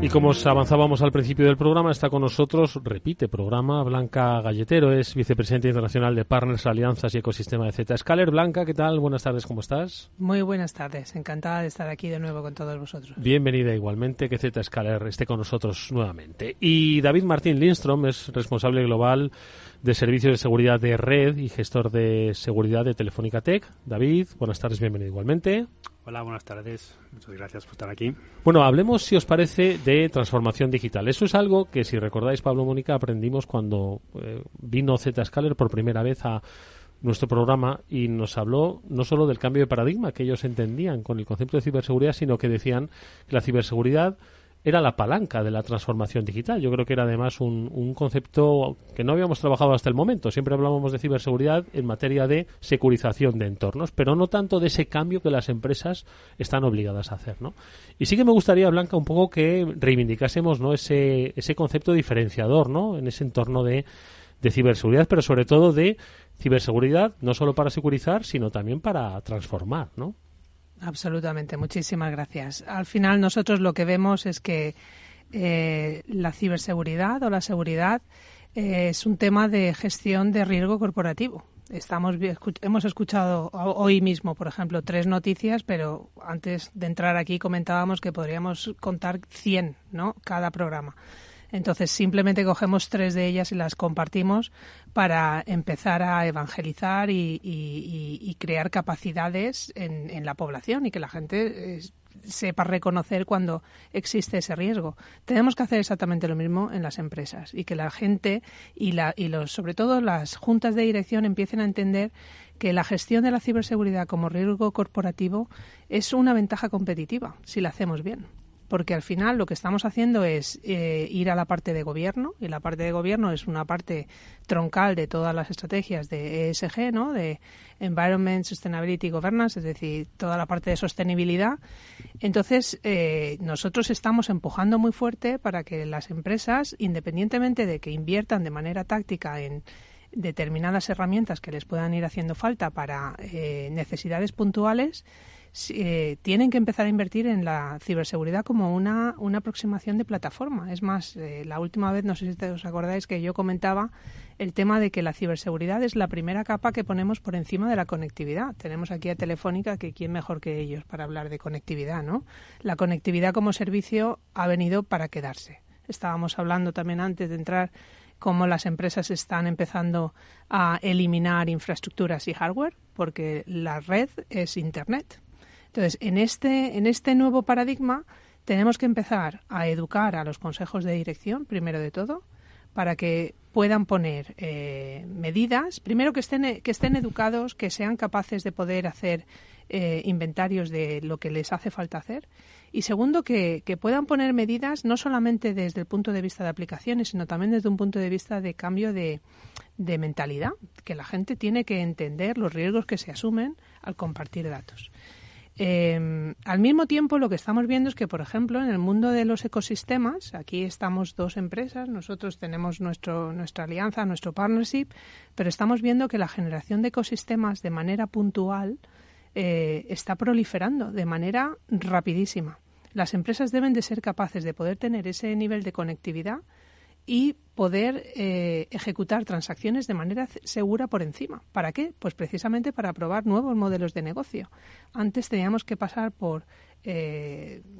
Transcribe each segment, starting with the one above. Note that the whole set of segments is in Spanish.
Y como os avanzábamos al principio del programa, está con nosotros, repite programa, Blanca Galletero, es vicepresidenta internacional de Partners, Alianzas y Ecosistema de Zscaler. Blanca, ¿qué tal? Buenas tardes, ¿cómo estás? Muy buenas tardes, encantada de estar aquí de nuevo con todos vosotros. Bienvenida igualmente, que Zscaler esté con nosotros nuevamente. Y David Martín Lindström es responsable global de Servicios de Seguridad de Red y gestor de seguridad de Telefónica Tech. David, buenas tardes, bienvenido igualmente. Hola, buenas tardes. Muchas gracias por estar aquí. Bueno, hablemos, si os parece, de transformación digital. Eso es algo que, si recordáis, Pablo, Mónica, aprendimos cuando vino Zscaler por primera vez a nuestro programa y nos habló no solo del cambio de paradigma que ellos entendían con el concepto de ciberseguridad, sino que decían que la ciberseguridad era la palanca de la transformación digital. Yo creo que era además un concepto que no habíamos trabajado hasta el momento. Siempre hablábamos de ciberseguridad en materia de securización de entornos, pero no tanto de ese cambio que las empresas están obligadas a hacer, ¿no? Y sí que me gustaría, Blanca, un poco que reivindicásemos, ¿no?, ese concepto diferenciador, ¿no?, en ese entorno de ciberseguridad, pero sobre todo de ciberseguridad no solo para securizar, sino también para transformar, ¿no? Absolutamente, muchísimas gracias. Al final nosotros lo que vemos es que la ciberseguridad o la seguridad es un tema de gestión de riesgo corporativo. Hemos escuchado hoy mismo, por ejemplo, 3 noticias, pero antes de entrar aquí comentábamos que podríamos contar 100, ¿no?, cada programa. Entonces, simplemente cogemos 3 de ellas y las compartimos para empezar a evangelizar y crear capacidades en la población y que la gente sepa reconocer cuando existe ese riesgo. Tenemos que hacer exactamente lo mismo en las empresas y que la gente sobre todo las juntas de dirección empiecen a entender que la gestión de la ciberseguridad como riesgo corporativo es una ventaja competitiva si la hacemos bien. Porque al final lo que estamos haciendo es ir a la parte de gobierno, y la parte de gobierno es una parte troncal de todas las estrategias de ESG, ¿no?, de Environment, Sustainability, Governance, es decir, toda la parte de sostenibilidad. Entonces, nosotros estamos empujando muy fuerte para que las empresas, independientemente de que inviertan de manera táctica en determinadas herramientas que les puedan ir haciendo falta para necesidades puntuales, tienen que empezar a invertir en la ciberseguridad como una aproximación de plataforma. Es más, la última vez, no sé si os acordáis, que yo comentaba el tema de que la ciberseguridad es la primera capa que ponemos por encima de la conectividad. Tenemos aquí a Telefónica, que quién mejor que ellos para hablar de conectividad, ¿no? La conectividad como servicio ha venido para quedarse. Estábamos hablando también antes de entrar cómo las empresas están empezando a eliminar infraestructuras y hardware, porque la red es Internet. Entonces, en este nuevo paradigma tenemos que empezar a educar a los consejos de dirección, primero de todo, para que puedan poner medidas, primero que estén educados, que sean capaces de poder hacer inventarios de lo que les hace falta hacer, y segundo, que puedan poner medidas no solamente desde el punto de vista de aplicaciones, sino también desde un punto de vista de cambio de mentalidad, que la gente tiene que entender los riesgos que se asumen al compartir datos. Al mismo tiempo, lo que estamos viendo es que, por ejemplo, en el mundo de los ecosistemas, aquí estamos 2 empresas, nosotros tenemos nuestra alianza, nuestro partnership, pero estamos viendo que la generación de ecosistemas de manera puntual está proliferando de manera rapidísima. Las empresas deben de ser capaces de poder tener ese nivel de conectividad y poder ejecutar transacciones de manera segura por encima. ¿Para qué? Pues precisamente para probar nuevos modelos de negocio. Antes teníamos que pasar por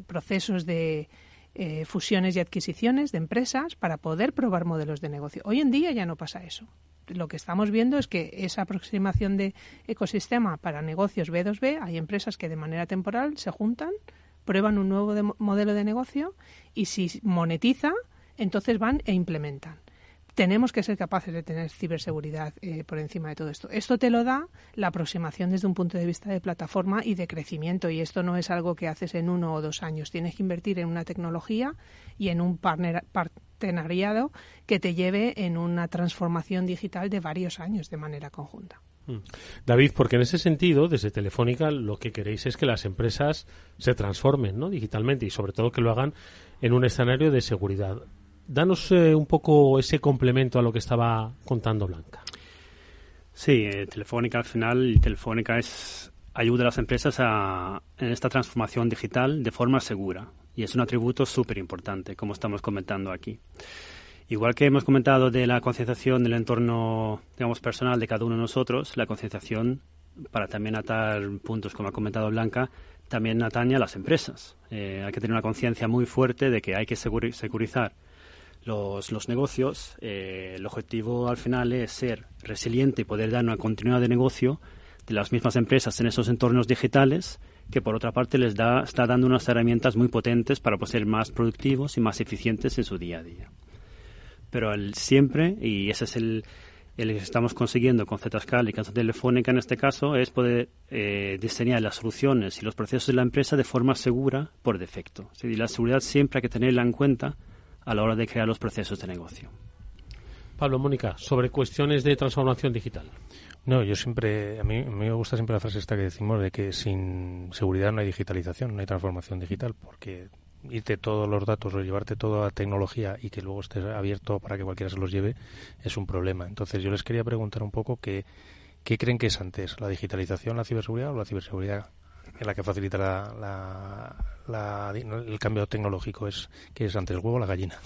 procesos de fusiones y adquisiciones de empresas para poder probar modelos de negocio. Hoy en día ya no pasa eso. Lo que estamos viendo es que esa aproximación de ecosistema para negocios B2B, hay empresas que de manera temporal se juntan, prueban un nuevo modelo de negocio y si monetiza, entonces van e implementan. Tenemos que ser capaces de tener ciberseguridad por encima de todo esto. Esto te lo da la aproximación desde un punto de vista de plataforma y de crecimiento, y esto no es algo que haces en 1 o 2 años. Tienes que invertir en una tecnología y en un partenariado que te lleve en una transformación digital de varios años de manera conjunta. David, porque en ese sentido, desde Telefónica, lo que queréis es que las empresas se transformen, ¿no?, digitalmente, y sobre todo que lo hagan en un escenario de seguridad. Danos un poco ese complemento a lo que estaba contando Blanca. Sí, Telefónica al final, ayuda a las empresas en esta transformación digital de forma segura. Y es un atributo súper importante, como estamos comentando aquí. Igual que hemos comentado de la concienciación del entorno, digamos, personal de cada uno de nosotros, la concienciación, para también atar puntos, como ha comentado Blanca, también atañe a las empresas. Hay que tener una conciencia muy fuerte de que hay que securizar los negocios. El objetivo al final es ser resiliente y poder dar una continuidad de negocio de las mismas empresas en esos entornos digitales, que por otra parte está dando unas herramientas muy potentes para ser más productivos y más eficientes en su día a día. Pero siempre, y ese es el que estamos consiguiendo con Zscaler y con Telefónica en este caso, es poder diseñar las soluciones y los procesos de la empresa de forma segura por defecto. Es decir, la seguridad siempre hay que tenerla en cuenta a la hora de crear los procesos de negocio. Pablo, Mónica, sobre cuestiones de transformación digital. No, a mí me gusta siempre la frase esta que decimos de que sin seguridad no hay digitalización, no hay transformación digital, porque irte todos los datos o llevarte toda la tecnología y que luego esté abierto para que cualquiera se los lleve es un problema. Entonces yo les quería preguntar un poco ¿qué creen que es antes? ¿La digitalización, la ciberseguridad o la ciberseguridad en la que facilita el cambio tecnológico? ¿Qué es antes, el huevo o la gallina?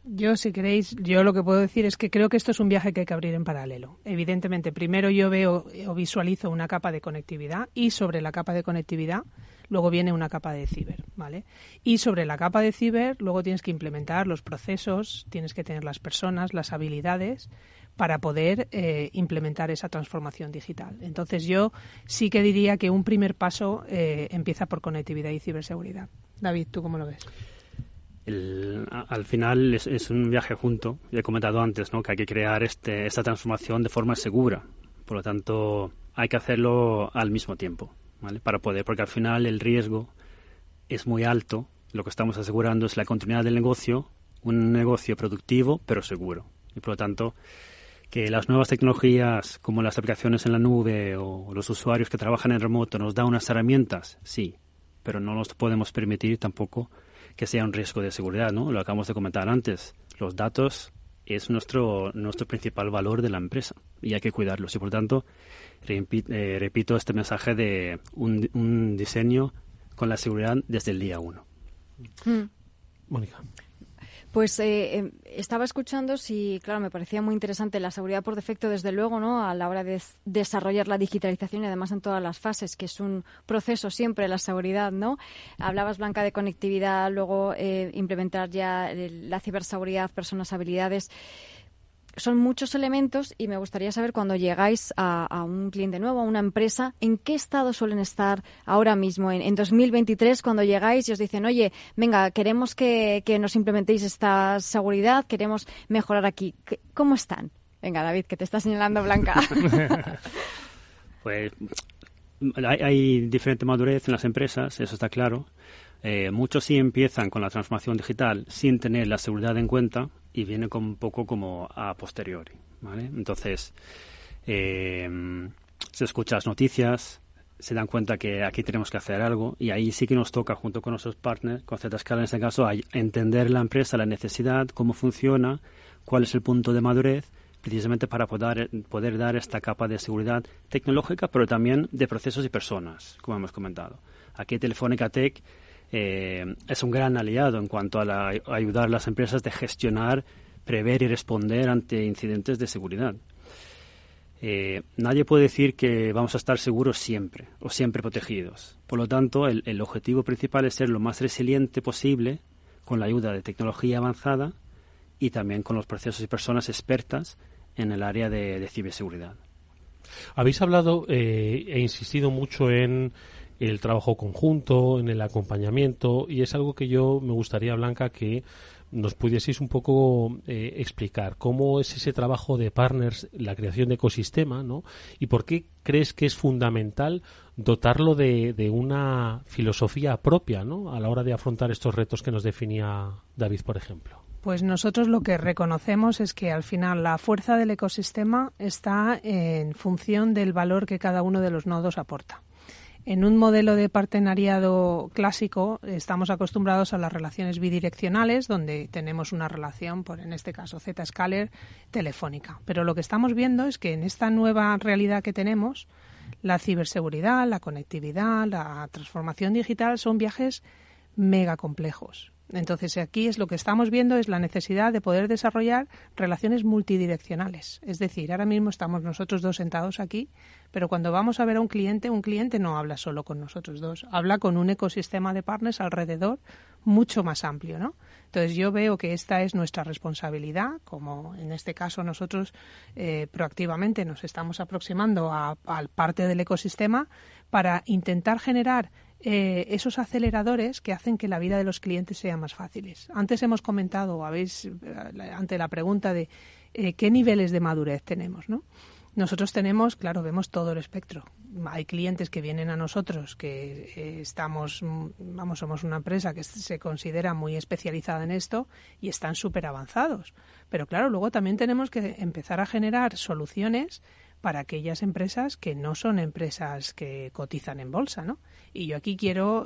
Yo, si queréis, yo lo que puedo decir es que creo que esto es un viaje que hay que abrir en paralelo. Evidentemente, primero yo veo o visualizo una capa de conectividad y sobre la capa de conectividad luego viene una capa de ciber, ¿vale? Y sobre la capa de ciber luego tienes que implementar los procesos, tienes que tener las personas, las habilidades para poder implementar esa transformación digital. Entonces yo sí que diría que un primer paso empieza por conectividad y ciberseguridad. David, ¿tú cómo lo ves? Al final es un viaje junto. Ya he comentado antes, ¿no?, que hay que crear esta transformación de forma segura. Por lo tanto, hay que hacerlo al mismo tiempo, ¿vale? Porque al final el riesgo es muy alto. Lo que estamos asegurando es la continuidad del negocio, un negocio productivo pero seguro. Y por lo tanto, que las nuevas tecnologías como las aplicaciones en la nube o los usuarios que trabajan en remoto nos da unas herramientas, sí, pero no nos podemos permitir tampoco que sea un riesgo de seguridad, ¿no? Lo acabamos de comentar antes. Los datos es nuestro principal valor de la empresa y hay que cuidarlos. Y por tanto, repito este mensaje de un diseño con la seguridad desde el día 1. Mónica. Pues estaba escuchando, claro, me parecía muy interesante la seguridad por defecto, desde luego, ¿no?, a la hora de desarrollar la digitalización y además en todas las fases, que es un proceso siempre la seguridad, ¿no? Hablabas, Blanca, de conectividad, luego implementar ya la ciberseguridad, personas, habilidades. Son muchos elementos y me gustaría saber, cuando llegáis a un cliente nuevo, a una empresa, ¿en qué estado suelen estar ahora mismo? En 2023, cuando llegáis y os dicen, oye, venga, queremos que nos implementéis esta seguridad, queremos mejorar aquí. ¿Cómo están? Venga, David, que te está señalando Blanca. Pues hay diferente madurez en las empresas, eso está claro. Muchos sí empiezan con la transformación digital sin tener la seguridad en cuenta y viene un poco como a posteriori, ¿vale? Entonces, se escuchan las noticias, se dan cuenta que aquí tenemos que hacer algo y ahí sí que nos toca, junto con nuestros partners, con Zscaler en este caso, a entender la empresa, la necesidad, cómo funciona, cuál es el punto de madurez, precisamente para poder dar esta capa de seguridad tecnológica, pero también de procesos y personas, como hemos comentado. Aquí Telefónica Tech es un gran aliado en cuanto a ayudar a las empresas de gestionar, prever y responder ante incidentes de seguridad. Nadie puede decir que vamos a estar seguros siempre o siempre protegidos. Por lo tanto, el objetivo principal es ser lo más resiliente posible con la ayuda de tecnología avanzada y también con los procesos y personas expertas en el área de ciberseguridad. Habéis hablado e insistido mucho en el trabajo conjunto, en el acompañamiento, y es algo que yo me gustaría, Blanca, que nos pudieseis un poco explicar cómo es ese trabajo de partners, la creación de ecosistema, ¿no? Y por qué crees que es fundamental dotarlo de una filosofía propia, ¿no?, a la hora de afrontar estos retos que nos definía David, por ejemplo. Pues nosotros lo que reconocemos es que al final la fuerza del ecosistema está en función del valor que cada uno de los nodos aporta. En un modelo de partenariado clásico estamos acostumbrados a las relaciones bidireccionales, donde tenemos una relación, en este caso Zscaler, Telefónica. Pero lo que estamos viendo es que en esta nueva realidad que tenemos, la ciberseguridad, la conectividad, la transformación digital son viajes mega complejos. Entonces, aquí es lo que estamos viendo, es la necesidad de poder desarrollar relaciones multidireccionales. Es decir, ahora mismo estamos nosotros dos sentados aquí, pero cuando vamos a ver a un cliente no habla solo con nosotros dos, habla con un ecosistema de partners alrededor mucho más amplio, ¿no? Entonces, yo veo que esta es nuestra responsabilidad, como en este caso nosotros proactivamente nos estamos aproximando a parte del ecosistema para intentar generar esos aceleradores que hacen que la vida de los clientes sea más fáciles. Antes hemos comentado, ante la pregunta de qué niveles de madurez tenemos, ¿no? Nosotros tenemos, claro, vemos todo el espectro. Hay clientes que vienen a nosotros que somos una empresa que se considera muy especializada en esto y están súper avanzados. Pero claro, luego también tenemos que empezar a generar soluciones para aquellas empresas que no son empresas que cotizan en bolsa, ¿no? Y yo aquí quiero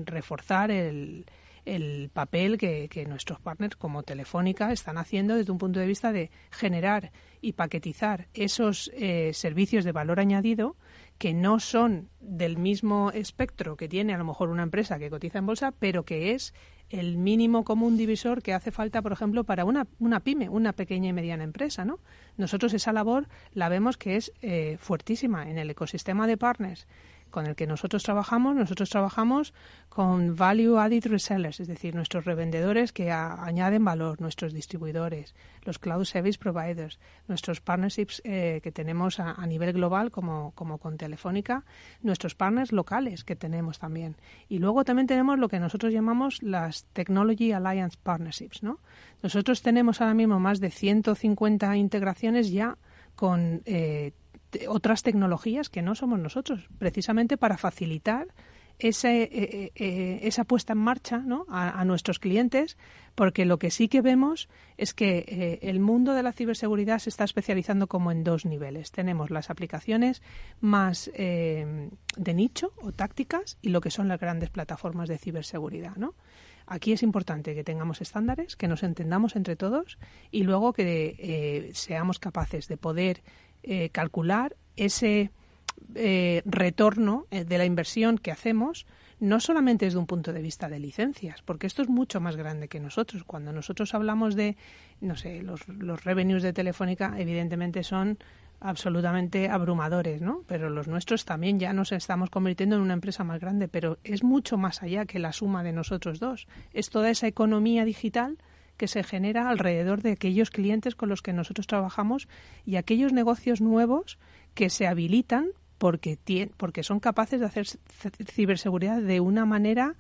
reforzar el papel que nuestros partners como Telefónica están haciendo desde un punto de vista de generar y paquetizar esos servicios de valor añadido que no son del mismo espectro que tiene a lo mejor una empresa que cotiza en bolsa, pero que es el mínimo común divisor que hace falta, por ejemplo, para una pyme, una pequeña y mediana empresa, ¿no? Nosotros esa labor la vemos que es fuertísima en el ecosistema de partners con el que nosotros trabajamos con Value Added Resellers, es decir, nuestros revendedores que añaden valor, nuestros distribuidores, los Cloud Service Providers, nuestros partnerships que tenemos a nivel global como con Telefónica, nuestros partners locales que tenemos también. Y luego también tenemos lo que nosotros llamamos las Technology Alliance Partnerships, ¿no? Nosotros tenemos ahora mismo más de 150 integraciones ya con otras tecnologías que no somos nosotros, precisamente para facilitar esa puesta en marcha, ¿no? a nuestros clientes, porque lo que sí que vemos es que el mundo de la ciberseguridad se está especializando como en dos niveles. Tenemos las aplicaciones más de nicho o tácticas y lo que son las grandes plataformas de ciberseguridad, ¿no? Aquí es importante que tengamos estándares, que nos entendamos entre todos y luego que seamos capaces de poder calcular ese retorno de la inversión que hacemos, no solamente desde un punto de vista de licencias, porque esto es mucho más grande que nosotros. Cuando nosotros hablamos de, no sé, los revenues de Telefónica, evidentemente son absolutamente abrumadores, ¿no? Pero los nuestros también ya nos estamos convirtiendo en una empresa más grande, pero es mucho más allá que la suma de nosotros dos. Es toda esa economía digital que se genera alrededor de aquellos clientes con los que nosotros trabajamos y aquellos negocios nuevos que se habilitan porque son capaces de hacer ciberseguridad de una manera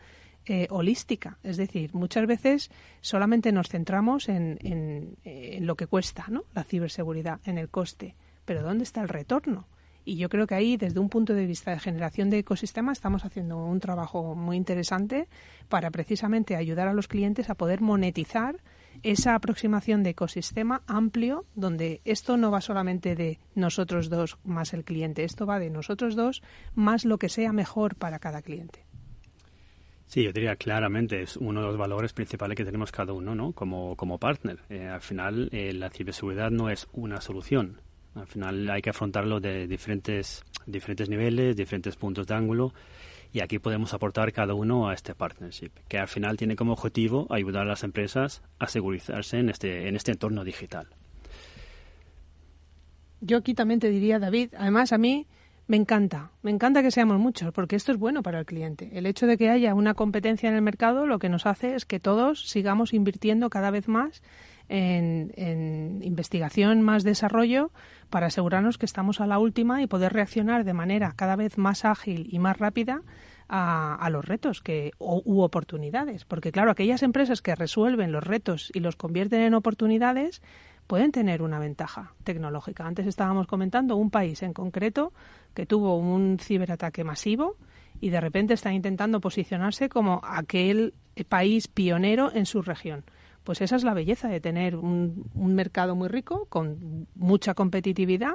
holística. Es decir, muchas veces solamente nos centramos en lo que cuesta, ¿no? La ciberseguridad, en el coste. Pero ¿dónde está el retorno? Y yo creo que ahí, desde un punto de vista de generación de ecosistema, estamos haciendo un trabajo muy interesante para precisamente ayudar a los clientes a poder monetizar esa aproximación de ecosistema amplio, donde esto no va solamente de nosotros dos más el cliente, esto va de nosotros dos más lo que sea mejor para cada cliente. Sí, yo diría claramente es uno de los valores principales que tenemos cada uno, ¿no? Como partner. Al final, la ciberseguridad no es una solución. Al final hay que afrontarlo de diferentes niveles, diferentes puntos de ángulo, y aquí podemos aportar cada uno a este partnership, que al final tiene como objetivo ayudar a las empresas a segurizarse en este entorno digital. Yo aquí también te diría, David, además a mí me encanta que seamos muchos, porque esto es bueno para el cliente. El hecho de que haya una competencia en el mercado lo que nos hace es que todos sigamos invirtiendo cada vez más en investigación, más desarrollo, para asegurarnos que estamos a la última y poder reaccionar de manera cada vez más ágil y más rápida a los retos u oportunidades. Porque claro, aquellas empresas que resuelven los retos y los convierten en oportunidades pueden tener una ventaja tecnológica. Antes estábamos comentando un país en concreto que tuvo un ciberataque masivo y de repente está intentando posicionarse como aquel país pionero en su región. Pues esa es la belleza de tener un mercado muy rico, con mucha competitividad.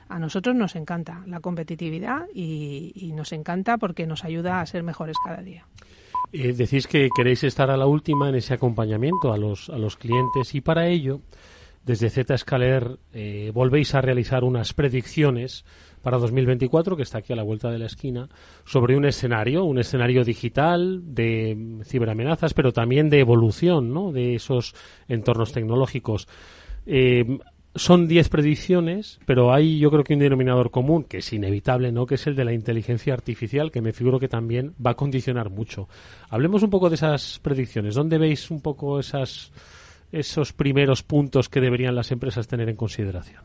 A nosotros nos encanta la competitividad y nos encanta porque nos ayuda a ser mejores cada día. Decís que queréis estar a la última en ese acompañamiento a los clientes y para ello desde Zscaler volvéis a realizar unas predicciones para 2024, que está aquí a la vuelta de la esquina, sobre un escenario digital de ciberamenazas, pero también de evolución, ¿no?, de esos entornos tecnológicos. Son 10 predicciones, pero hay, yo creo que un denominador común, que es inevitable, ¿no?, que es el de la inteligencia artificial, que me figuro que también va a condicionar mucho. Hablemos un poco de esas predicciones. ¿Dónde veis un poco esos primeros puntos que deberían las empresas tener en consideración?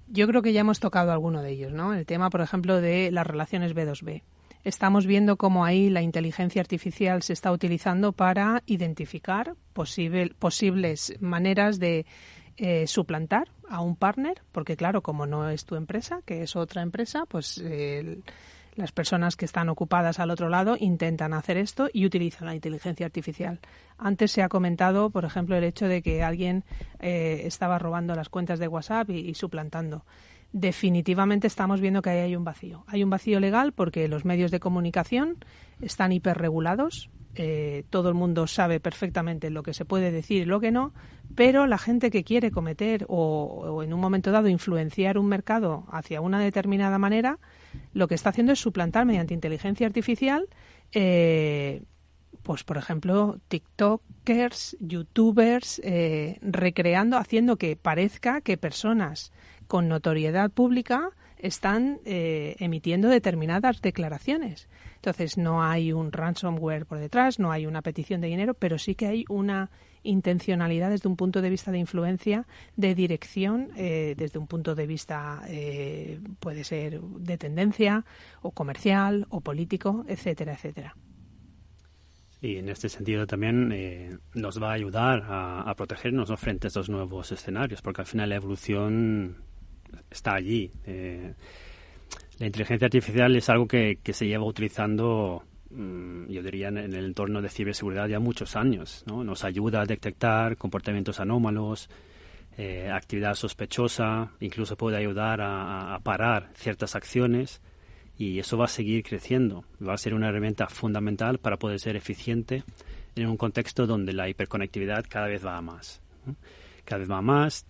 Yo creo que ya hemos tocado alguno de ellos, ¿no? El tema, por ejemplo, de las relaciones B2B. Estamos viendo cómo ahí la inteligencia artificial se está utilizando para identificar posibles maneras de suplantar a un partner, porque claro, como no es tu empresa, que es otra empresa, pues las personas que están ocupadas al otro lado intentan hacer esto y utilizan la inteligencia artificial. Antes se ha comentado, por ejemplo, el hecho de que alguien estaba robando las cuentas de WhatsApp y suplantando. Definitivamente estamos viendo que ahí hay un vacío. Hay un vacío legal porque los medios de comunicación están hiperregulados. Todo el mundo sabe perfectamente lo que se puede decir y lo que no, pero la gente que quiere cometer o en un momento dado influenciar un mercado hacia una determinada manera, lo que está haciendo es suplantar mediante inteligencia artificial, pues por ejemplo, tiktokers, youtubers, recreando, haciendo que parezca que personas con notoriedad pública están emitiendo determinadas declaraciones. Entonces no hay un ransomware por detrás, no hay una petición de dinero, pero sí que hay una intencionalidad desde un punto de vista de influencia, de dirección, desde un punto de vista puede ser de tendencia o comercial o político, etcétera, etcétera. Y en este sentido también nos va a ayudar a protegernos, ¿no?, frente a estos nuevos escenarios, porque al final la evolución está allí. La inteligencia artificial es algo que se lleva utilizando, yo diría, en el entorno de ciberseguridad ya muchos años, ¿no? Nos ayuda a detectar comportamientos anómalos, actividad sospechosa, incluso puede ayudar a parar ciertas acciones, y eso va a seguir creciendo. Va a ser una herramienta fundamental para poder ser eficiente en un contexto donde la hiperconectividad cada vez va a más, ¿no? Cada vez va a más,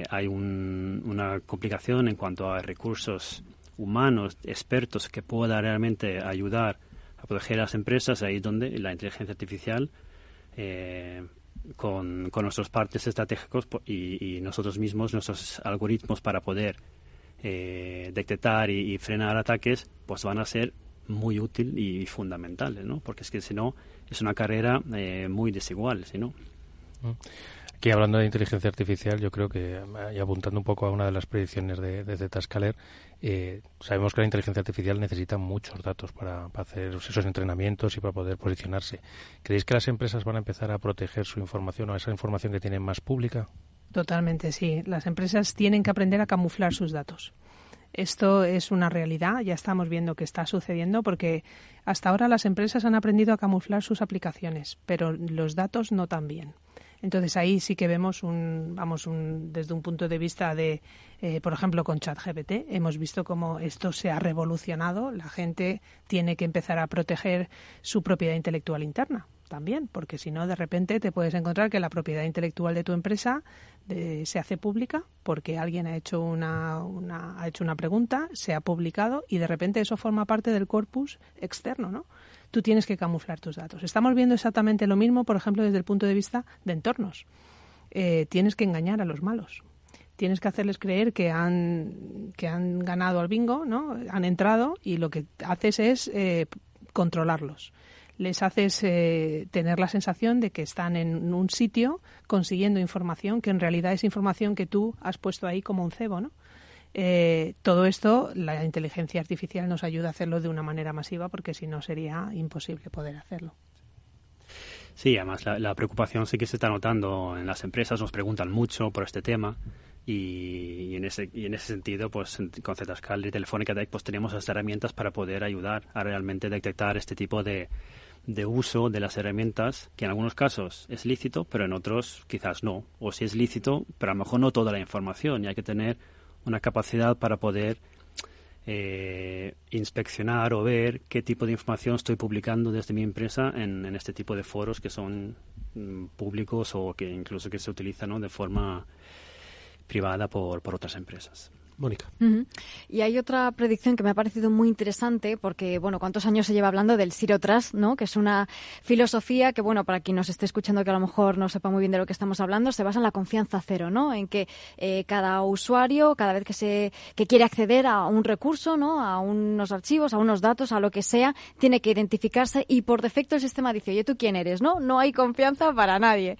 hay una complicación en cuanto a recursos humanos, expertos que puedan realmente ayudar a proteger a las empresas. Ahí es donde la inteligencia artificial, con nuestros partes estratégicos y nosotros mismos, nuestros algoritmos para poder detectar y frenar ataques, pues van a ser muy útil y fundamentales, ¿no? Porque es que si no, es una carrera muy desigual, si no. Aquí hablando de inteligencia artificial, yo creo que, y apuntando un poco a una de las predicciones de Zscaler, sabemos que la inteligencia artificial necesita muchos datos para hacer esos entrenamientos y para poder posicionarse. ¿Creéis que las empresas van a empezar a proteger su información o esa información que tienen más pública? Totalmente, sí. Las empresas tienen que aprender a camuflar sus datos. Esto es una realidad, ya estamos viendo que está sucediendo, porque hasta ahora las empresas han aprendido a camuflar sus aplicaciones, pero los datos no tan bien. Entonces ahí sí que vemos desde un punto de vista de, por ejemplo, con ChatGPT, hemos visto cómo esto se ha revolucionado. La gente tiene que empezar a proteger su propiedad intelectual interna también, porque si no, de repente te puedes encontrar que la propiedad intelectual de tu empresa se hace pública porque alguien ha hecho ha hecho una pregunta, se ha publicado y de repente eso forma parte del corpus externo, ¿no? Tú tienes que camuflar tus datos. Estamos viendo exactamente lo mismo, por ejemplo, desde el punto de vista de entornos. Tienes que engañar a los malos. Tienes que hacerles creer que han ganado al bingo, ¿no? Han entrado y lo que haces es controlarlos. Les haces tener la sensación de que están en un sitio consiguiendo información que en realidad es información que tú has puesto ahí como un cebo, ¿no? Todo esto, la inteligencia artificial nos ayuda a hacerlo de una manera masiva, porque si no sería imposible poder hacerlo. Sí, además la preocupación sí que se está notando en las empresas, nos preguntan mucho por este tema y en ese sentido, pues con Zscaler y Telefónica pues tenemos las herramientas para poder ayudar a realmente detectar este tipo de uso de las herramientas, que en algunos casos es lícito, pero en otros quizás no, o si es lícito, pero a lo mejor no toda la información, y hay que tener una capacidad para poder inspeccionar o ver qué tipo de información estoy publicando desde mi empresa en este tipo de foros que son públicos o que incluso que se utilizan, ¿no?, de forma privada por otras empresas. Mónica. Y hay otra predicción que me ha parecido muy interesante porque, bueno, ¿cuántos años se lleva hablando del Zero Trust, ¿no? Que es una filosofía que, bueno, para quien nos esté escuchando que a lo mejor no sepa muy bien de lo que estamos hablando, se basa en la confianza cero, ¿no? En que cada usuario, cada vez que quiere acceder a un recurso, ¿no? A unos archivos, a unos datos, a lo que sea, tiene que identificarse y por defecto el sistema dice, oye, ¿tú quién eres? No hay confianza para nadie.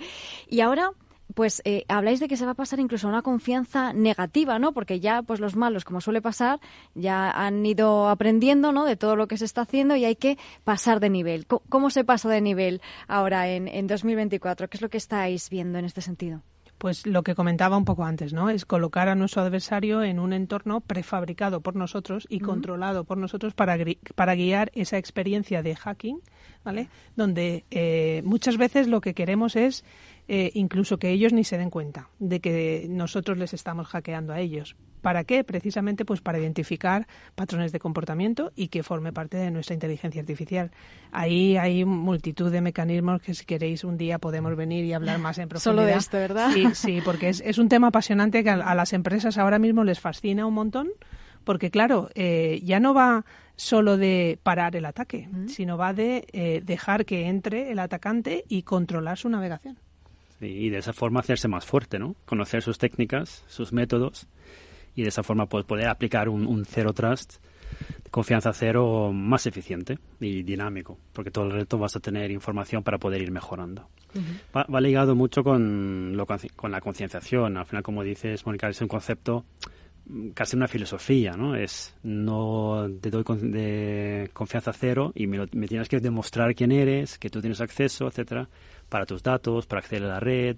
Y ahora pues habláis de que se va a pasar incluso a una confianza negativa, ¿no? Porque ya pues los malos, como suele pasar, ya han ido aprendiendo, ¿no? De todo lo que se está haciendo y hay que pasar de nivel. ¿Cómo se pasa de nivel ahora en 2024? ¿Qué es lo que estáis viendo en este sentido? Pues lo que comentaba un poco antes, ¿no? Es colocar a nuestro adversario en un entorno prefabricado por nosotros y controlado por nosotros para guiar esa experiencia de hacking, ¿vale? Donde muchas veces lo que queremos es incluso que ellos ni se den cuenta de que nosotros les estamos hackeando a ellos. ¿Para qué? Precisamente pues para identificar patrones de comportamiento y que forme parte de nuestra inteligencia artificial. Ahí hay multitud de mecanismos que si queréis un día podemos venir y hablar más en profundidad. Solo de esto, ¿verdad? Sí, porque es un tema apasionante que a las empresas ahora mismo les fascina un montón, porque claro, ya no va solo de parar el ataque, sino va de dejar que entre el atacante y controlar su navegación. Sí, y de esa forma hacerse más fuerte, ¿no? Conocer sus técnicas, sus métodos, y de esa forma pues, poder aplicar un Zero Trust, confianza cero, más eficiente y dinámico, porque todo el resto vas a tener información para poder ir mejorando. Va ligado mucho con la concienciación. Al final, como dices, Mónica, es un concepto, casi una filosofía, ¿no? No te doy de confianza cero y me tienes que demostrar quién eres, que tú tienes acceso, etcétera, para tus datos, para acceder a la red,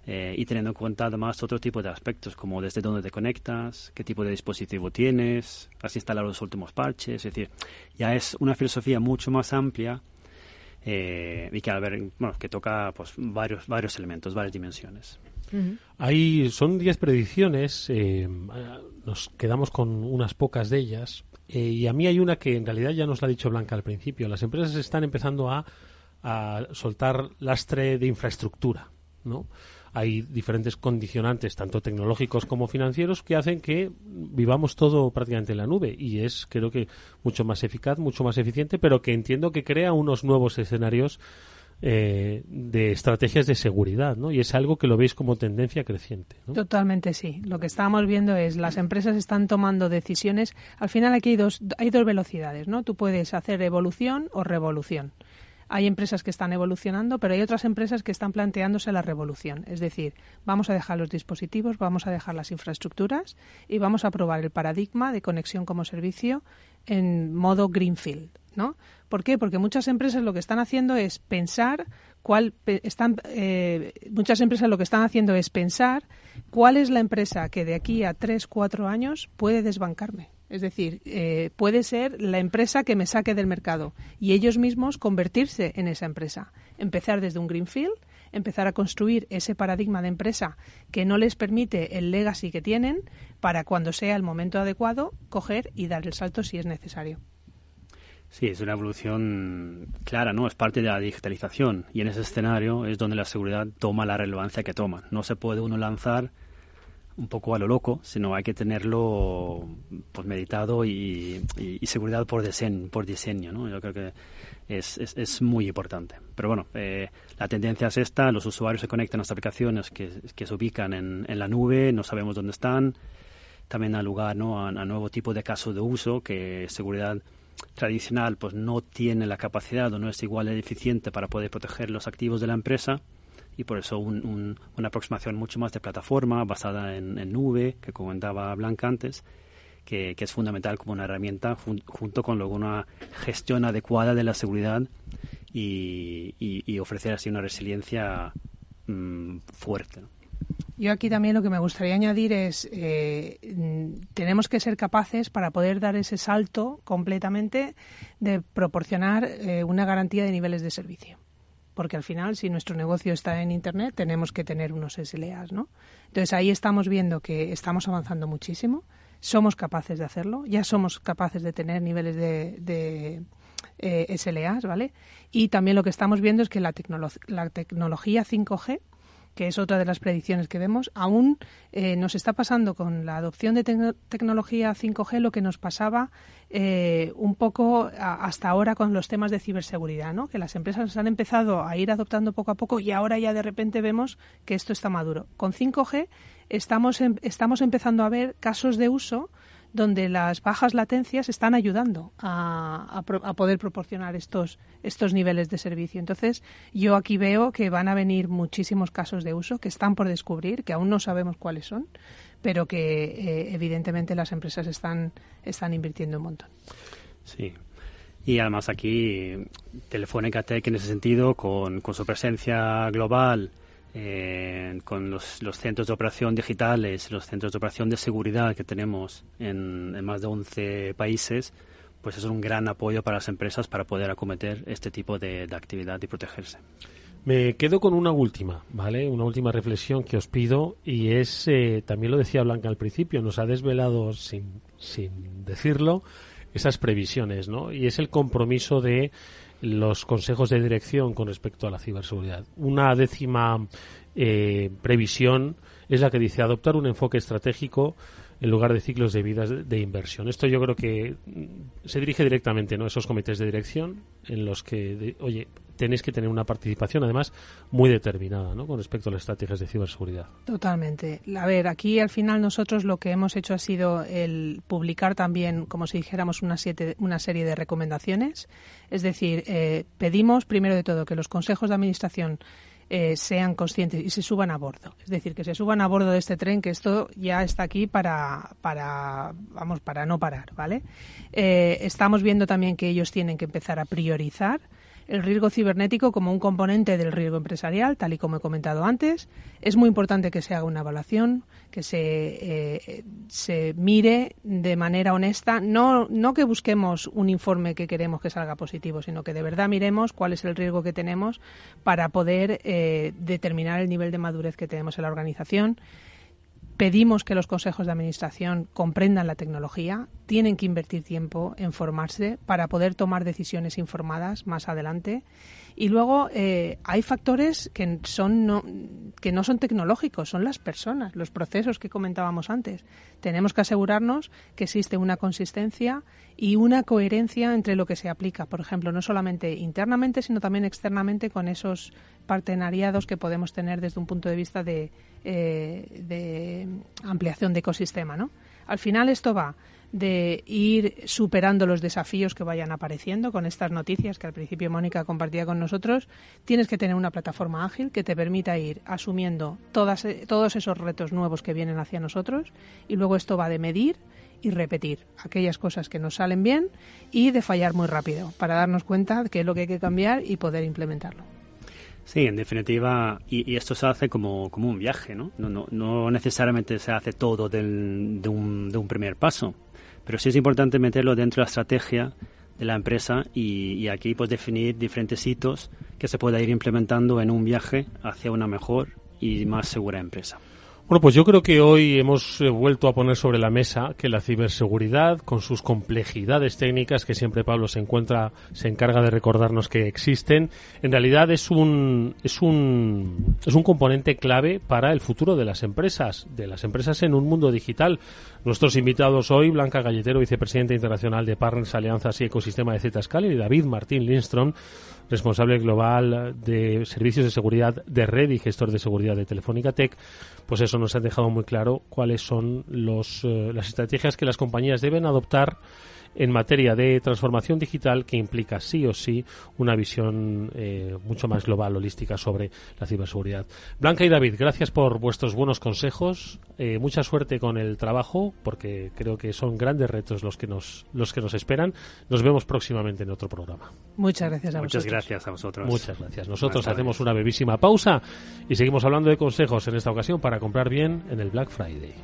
y teniendo en cuenta además otro tipo de aspectos, como desde dónde te conectas, qué tipo de dispositivo tienes, has instalado los últimos parches. Es decir, ya es una filosofía mucho más amplia y que toca pues varios elementos, varias dimensiones. Son 10 predicciones, nos quedamos con unas pocas de ellas, y a mí hay una que en realidad ya nos la ha dicho Blanca al principio. Las empresas están empezando a soltar lastre de infraestructura, ¿no? Hay diferentes condicionantes, tanto tecnológicos como financieros, que hacen que vivamos todo prácticamente en la nube, y es, creo que, mucho más eficaz, mucho más eficiente, pero que entiendo que crea unos nuevos escenarios de estrategias de seguridad, ¿no? Y es algo que lo veis como tendencia creciente, ¿no? Totalmente, sí. Lo que estábamos viendo es las empresas están tomando decisiones. Al final aquí hay dos velocidades, ¿no? Tú puedes hacer evolución o revolución. Hay empresas que están evolucionando, pero hay otras empresas que están planteándose la revolución. Es decir, vamos a dejar los dispositivos, vamos a dejar las infraestructuras y vamos a probar el paradigma de conexión como servicio en modo greenfield, ¿no? ¿Por qué? Porque muchas empresas lo que están haciendo es pensar cuál es la empresa que de aquí a 3-4 años puede desbancarme. Es decir, puede ser la empresa que me saque del mercado y ellos mismos convertirse en esa empresa. Empezar desde un greenfield, empezar a construir ese paradigma de empresa que no les permite el legacy que tienen para cuando sea el momento adecuado coger y dar el salto si es necesario. Sí, es una evolución clara, ¿no? Es parte de la digitalización y en ese escenario es donde la seguridad toma la relevancia que toma. No se puede uno lanzar un poco a lo loco, sino hay que tenerlo pues meditado y seguridad por diseño, ¿no? Yo creo que es muy importante. Pero bueno, la tendencia es esta, los usuarios se conectan a las aplicaciones que se ubican en la nube, no sabemos dónde están, también da lugar, ¿no? a nuevo tipo de caso de uso que seguridad tradicional pues no tiene la capacidad o no es igual de eficiente para poder proteger los activos de la empresa, y por eso una aproximación mucho más de plataforma basada en nube, que comentaba Blanca antes, que es fundamental como una herramienta junto con luego una gestión adecuada de la seguridad y ofrecer así una resiliencia fuerte, ¿no? Yo aquí también lo que me gustaría añadir es tenemos que ser capaces para poder dar ese salto completamente de proporcionar una garantía de niveles de servicio. Porque al final, si nuestro negocio está en Internet, tenemos que tener unos SLAs, ¿no? Entonces ahí estamos viendo que estamos avanzando muchísimo, somos capaces de hacerlo, ya somos capaces de tener niveles de SLAs, ¿vale? Y también lo que estamos viendo es que la tecnología 5G que es otra de las predicciones que vemos, aún nos está pasando con la adopción de tecnología 5G lo que nos pasaba un poco hasta ahora con los temas de ciberseguridad, ¿no? Que las empresas han empezado a ir adoptando poco a poco y ahora ya de repente vemos que esto está maduro. Con 5G estamos empezando a ver casos de uso donde las bajas latencias están ayudando a poder proporcionar estos niveles de servicio. Entonces, yo aquí veo que van a venir muchísimos casos de uso que están por descubrir, que aún no sabemos cuáles son, pero que evidentemente las empresas están invirtiendo un montón. Sí. Y además aquí Telefónica Tech en ese sentido, con su presencia global, con los centros de operación digitales, los centros de operación de seguridad que tenemos en más de 11 países, pues es un gran apoyo para las empresas para poder acometer este tipo de actividad y protegerse. Me quedo con una última, ¿vale? Una última reflexión que os pido y es, también lo decía Blanca al principio, nos ha desvelado sin decirlo esas previsiones, ¿no? Y es el compromiso de los consejos de dirección con respecto a la ciberseguridad. Una 10ª previsión es la que dice adoptar un enfoque estratégico en lugar de ciclos de vida de inversión. Esto yo creo que se dirige directamente, ¿no?, a esos comités de dirección en los que, tenéis que tener una participación además muy determinada, ¿no?, con respecto a las estrategias de ciberseguridad. Totalmente. A ver, aquí al final nosotros lo que hemos hecho ha sido el publicar también, como si dijéramos, una serie de recomendaciones. Es decir, pedimos primero de todo que los consejos de administración sean conscientes y se suban a bordo. Es decir, que se suban a bordo de este tren, que esto ya está aquí para no parar, ¿vale? Estamos viendo también que ellos tienen que empezar a priorizar el riesgo cibernético como un componente del riesgo empresarial, tal y como he comentado antes. Es muy importante que se haga una evaluación, que se mire de manera honesta, no que busquemos un informe que queremos que salga positivo, sino que de verdad miremos cuál es el riesgo que tenemos para poder determinar el nivel de madurez que tenemos en la organización. Pedimos que los consejos de administración comprendan la tecnología, tienen que invertir tiempo en formarse para poder tomar decisiones informadas más adelante. Y luego hay factores que no son tecnológicos, son las personas, los procesos que comentábamos antes. Tenemos que asegurarnos que existe una consistencia y una coherencia entre lo que se aplica, por ejemplo, no solamente internamente, sino también externamente con esos partenariados que podemos tener desde un punto de vista de ampliación de ecosistema, ¿no? Al final esto va de ir superando los desafíos que vayan apareciendo con estas noticias que al principio Mónica compartía con nosotros. Tienes que tener una plataforma ágil que te permita ir asumiendo todos esos retos nuevos que vienen hacia nosotros, y luego esto va de medir y repetir aquellas cosas que nos salen bien y de fallar muy rápido para darnos cuenta de qué es lo que hay que cambiar y poder implementarlo. Sí, en definitiva, y esto se hace como un viaje, ¿no? No necesariamente se hace todo de un primer paso, pero sí es importante meterlo dentro de la estrategia de la empresa y aquí pues definir diferentes hitos que se pueda ir implementando en un viaje hacia una mejor y más segura empresa. Bueno, pues yo creo que hoy hemos vuelto a poner sobre la mesa que la ciberseguridad, con sus complejidades técnicas que siempre Pablo se encarga de recordarnos que existen, en realidad es un componente clave para el futuro de las empresas en un mundo digital. Nuestros invitados hoy, Blanca Galletero, vicepresidenta internacional de Partners, Alianzas y Ecosistema de Zscaler, y David Martín Lindström, responsable global de servicios de seguridad de red y gestor de seguridad de Telefónica Tech. Pues eso nos ha dejado muy claro cuáles son las estrategias que las compañías deben adoptar en materia de transformación digital, que implica sí o sí una visión mucho más global, holística sobre la ciberseguridad. Blanca y David, gracias por vuestros buenos consejos. Mucha suerte con el trabajo, porque creo que son grandes retos los que nos esperan. Nos vemos próximamente en otro programa. Muchas gracias a vosotros. Muchas gracias a vosotros. Muchas gracias. Nosotros hacemos una brevísima pausa y seguimos hablando de consejos, en esta ocasión para comprar bien en el Black Friday.